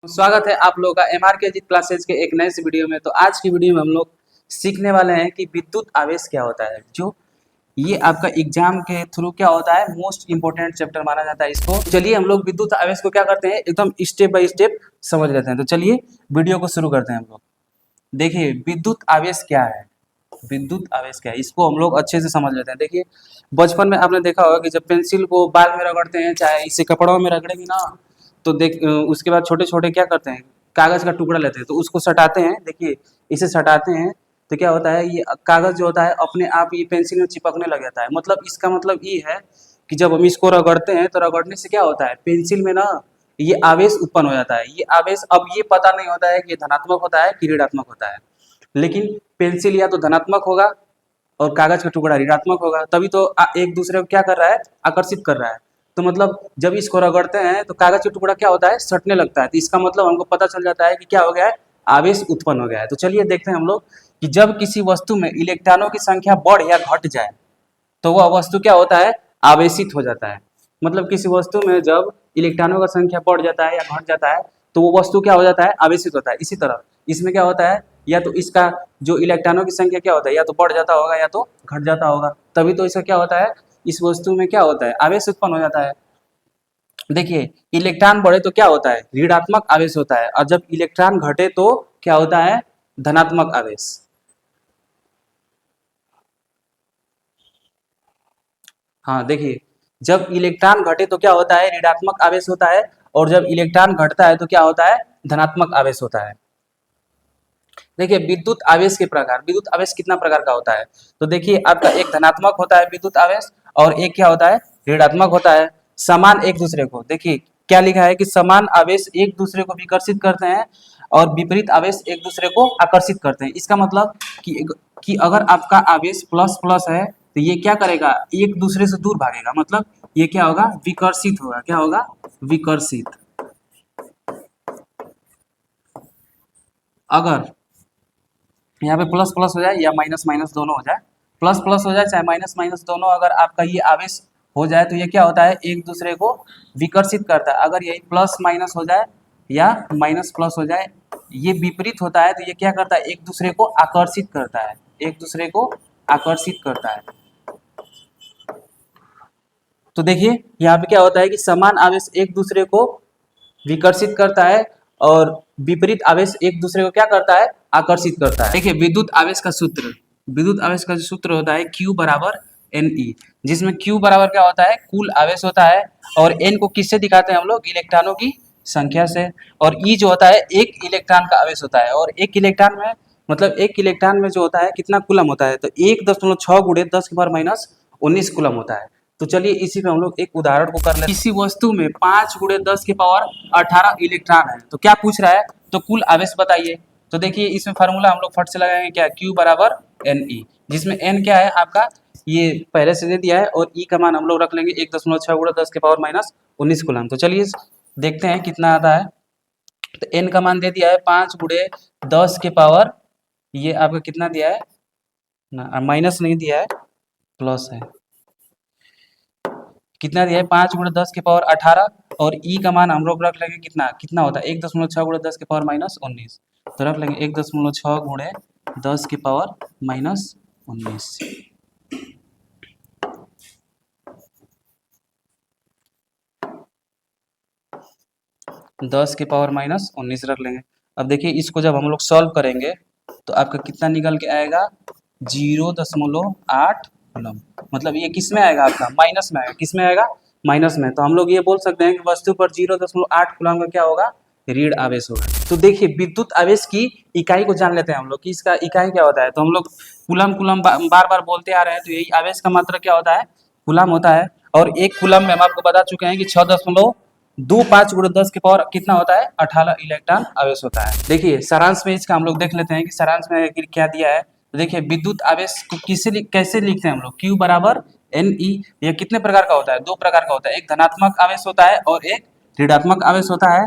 स्वागत है आप लोगों का एमआर के अजीत क्लासेज के एक नए से वीडियो में। तो आज की वीडियो में हम लोग सीखने वाले हैं कि विद्युत आवेश क्या होता है। जो ये आपका एग्जाम के थ्रू क्या होता है, मोस्ट इंपोर्टेंट चैप्टर माना जाता है इसको। चलिए हम लोग विद्युत आवेश को क्या करते हैं, एकदम स्टेप बाय स्टेप समझ लेते हैं। तो चलिए वीडियो को शुरू करते हैं हम लोग। देखिए विद्युत आवेश क्या है, विद्युत आवेश क्या है इसको हम लोग अच्छे से समझ लेते हैं। देखिए बचपन में आपने देखा होगा कि जब पेंसिल को बाल में रगड़ते हैं, चाहे इसे कपड़ों में रगड़ेंगे ना, तो देख उसके बाद छोटे छोटे क्या करते हैं, कागज का टुकड़ा लेते हैं तो उसको सटाते हैं। देखिए इसे सटाते हैं तो क्या होता है, ये कागज जो होता है अपने आप ये पेंसिल में चिपकने लग जाता है। मतलब इसका मतलब ये है कि जब हम इसको रगड़ते हैं तो रगड़ने से क्या होता है, पेंसिल में ना ये आवेश उत्पन्न हो जाता है। ये आवेश अब ये पता नहीं होता है कि धनात्मक होता है कि ऋणात्मक होता है, लेकिन पेंसिल या तो धनात्मक होगा और कागज का टुकड़ा ऋणात्मक होगा, तभी तो एक दूसरे को क्या कर रहा है, आकर्षित कर रहा है। तो मतलब जब इसको रगड़ते हैं तो कागज का टुकड़ा क्या होता है, सटने लगता है। तो इसका मतलब हमको पता चल जाता है कि क्या हो गया है, आवेश उत्पन्न हो गया है। तो चलिए देखते हैं हम लोग कि जब किसी वस्तु में इलेक्ट्रॉनों की संख्या बढ़ या घट जाए तो वह वस्तु क्या होता है, आवेशित हो जाता है। मतलब किसी वस्तु में जब इलेक्ट्रॉनों का संख्या बढ़ जाता है या घट जाता है तो वो वस्तु क्या हो जाता है, आवेशित होता है। इसी तरह इसमें क्या होता है, या तो इसका जो इलेक्ट्रॉनों की संख्या क्या होता है, या तो बढ़ जाता होगा या तो घट जाता होगा, तभी तो इसका क्या होता है, इस वस्तु में क्या होता है, आवेश उत्पन्न हो जाता है। देखिए इलेक्ट्रॉन बढ़े तो क्या होता है, ऋणात्मक आवेश होता है, और जब इलेक्ट्रॉन घटे तो क्या होता है, धनात्मक आवेश। हाँ देखिए जब इलेक्ट्रॉन घटे तो क्या होता है, ऋणात्मक आवेश होता है, और जब इलेक्ट्रॉन घटता है तो क्या होता है, धनात्मक आवेश होता है। देखिए विद्युत आवेश के प्रकार, विद्युत आवेश कितना प्रकार का होता है, तो देखिए आपका एक धनात्मक होता है विद्युत आवेश, और एक क्या होता है, ऋणात्मक होता है। समान एक दूसरे को, देखिए क्या लिखा है कि समान आवेश एक दूसरे को विकर्षित करते हैं और विपरीत आवेश एक दूसरे को आकर्षित करते हैं। इसका मतलब कि अगर आपका आवेश प्लस प्लस है तो ये क्या करेगा, एक दूसरे से दूर भागेगा। मतलब ये क्या होगा, विकर्षित होगा। क्या होगा, विकर्षित। अगर यहाँ पे प्लस प्लस हो जाए या माइनस माइनस दोनों हो जाए, प्लस प्लस हो जाए चाहे माइनस माइनस दोनों, अगर आपका ये आवेश हो जाए तो ये क्या होता है, एक दूसरे को विकर्षित करता है। अगर यही प्लस माइनस हो जाए या माइनस प्लस हो जाए, ये विपरीत होता है तो ये क्या करता है, एक दूसरे को आकर्षित करता है, एक दूसरे को आकर्षित करता है। तो देखिए यहाँ पे क्या होता है कि समान आवेश एक दूसरे को विकर्षित करता है और विपरीत आवेश एक दूसरे को क्या करता है, आकर्षित करता है। देखिए विद्युत आवेश का सूत्र, विद्युत आवेश का जो सूत्र होता है Q बराबर NE, जिसमें Q बराबर क्या होता है, कुल आवेश होता है, और N को किससे दिखाते हैं हम लोग, इलेक्ट्रॉनों की संख्या से, और E जो होता है एक इलेक्ट्रॉन का आवेश होता है। और एक इलेक्ट्रॉन में मतलब एक इलेक्ट्रॉन में जो होता है कितना कूलम होता है, तो 1.6 गुणे 10⁻−19 कूलम होता है। तो चलिए इसी पे हम लोग एक उदाहरण को कर लेते हैं। किसी वस्तु में 5 गुणे 10⁻18 इलेक्ट्रॉन है, तो क्या पूछ रहा है, तो कुल आवेश बताइए। तो देखिए इसमें फार्मूला हम लोग फट से लगाएंगे, क्या, Q बराबर NE, जिसमें N क्या है आपका, ये पहले से दे दिया है, और E का मान हम लोग रख लेंगे 1.6 गुणे 10⁻−19 कूलम। तो चलिए देखते हैं कितना आता है। तो N का मान दे दिया है 5 गुणे 10 के पावर, ये आपका कितना दिया है ना, माइनस नहीं दिया है, प्लस है। कितना दिया है, 5 गुणे 10⁻18, और ई का मान हम लोग रख लेंगे कितना, कितना होता है 1.6 गुणे 10⁻−19, तो रख लेंगे 1.6 गुणे 10⁻−19। 10⁻−19 रख लेंगे। अब देखिए इसको जब हम लोग सॉल्व करेंगे तो आपका कितना निकल के आएगा, 0.8 कूलम। मतलब ये किस में आएगा, आपका माइनस में आएगा। किस में आएगा, माइनस में। तो हम लोग ये बोल सकते हैं कि वस्तु पर 0.8 कूलम का क्या होगा, ऋण आवेश होगा। तो देखिए विद्युत आवेश की इकाई को जान लेते हैं हम लोग कि इसका इकाई क्या होता है। तो हम लोग कूलम कूलम बार बार बोलते आ रहे हैं, तो यही आवेश का मात्रा क्या होता है, कूलम होता है। और एक कूलम में हम आपको बता चुके हैं कि 6.25 गुणे 10 के पावर कितना होता है, 18 इलेक्ट्रॉन आवेश होता है। देखिए सारांश में इसका हम लोग देख लेते हैं कि सारांश में क्या दिया है। तो देखिए विद्युत आवेश को कैसे लिखते हैं हम लोग, Q बराबर NE। यह कितने प्रकार का होता है, दो प्रकार का होता है, एक धनात्मक आवेश होता है और एक ऋणात्मक आवेश होता है।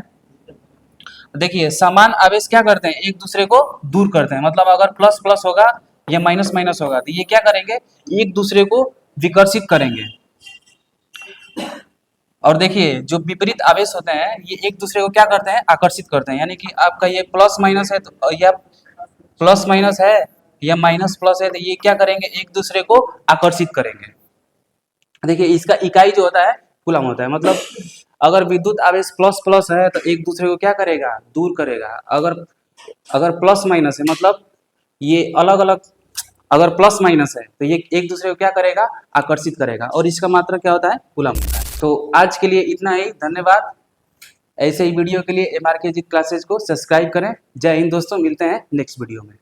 देखिए समान आवेश क्या करते हैं, एक दूसरे को दूर करते हैं। मतलब अगर प्लस प्लस होगा या माइनस माइनस होगा तो ये क्या करेंगे, एक दूसरे को विकर्षित करेंगे। और देखिए जो विपरीत आवेश होते हैं ये एक दूसरे को क्या करते हैं, आकर्षित करते हैं। यानी कि आपका ये प्लस माइनस है तो या प्लस माइनस है या माइनस प्लस है, तो ये क्या करेंगे, एक दूसरे को आकर्षित करेंगे। देखिए इसका इकाई जो होता है कूलम होता है। मतलब अगर विद्युत आवेश प्लस प्लस है तो एक दूसरे को क्या करेगा, दूर करेगा। अगर अगर प्लस माइनस है मतलब ये अलग अलग, अगर प्लस माइनस है तो ये एक दूसरे को क्या करेगा, आकर्षित करेगा। और इसका मात्रा क्या होता है, कूलम होता है। तो आज के लिए इतना ही, धन्यवाद। ऐसे ही वीडियो के लिए MRK जीत क्लासेज को सब्सक्राइब करें। जय हिंद दोस्तों, मिलते हैं नेक्स्ट वीडियो में।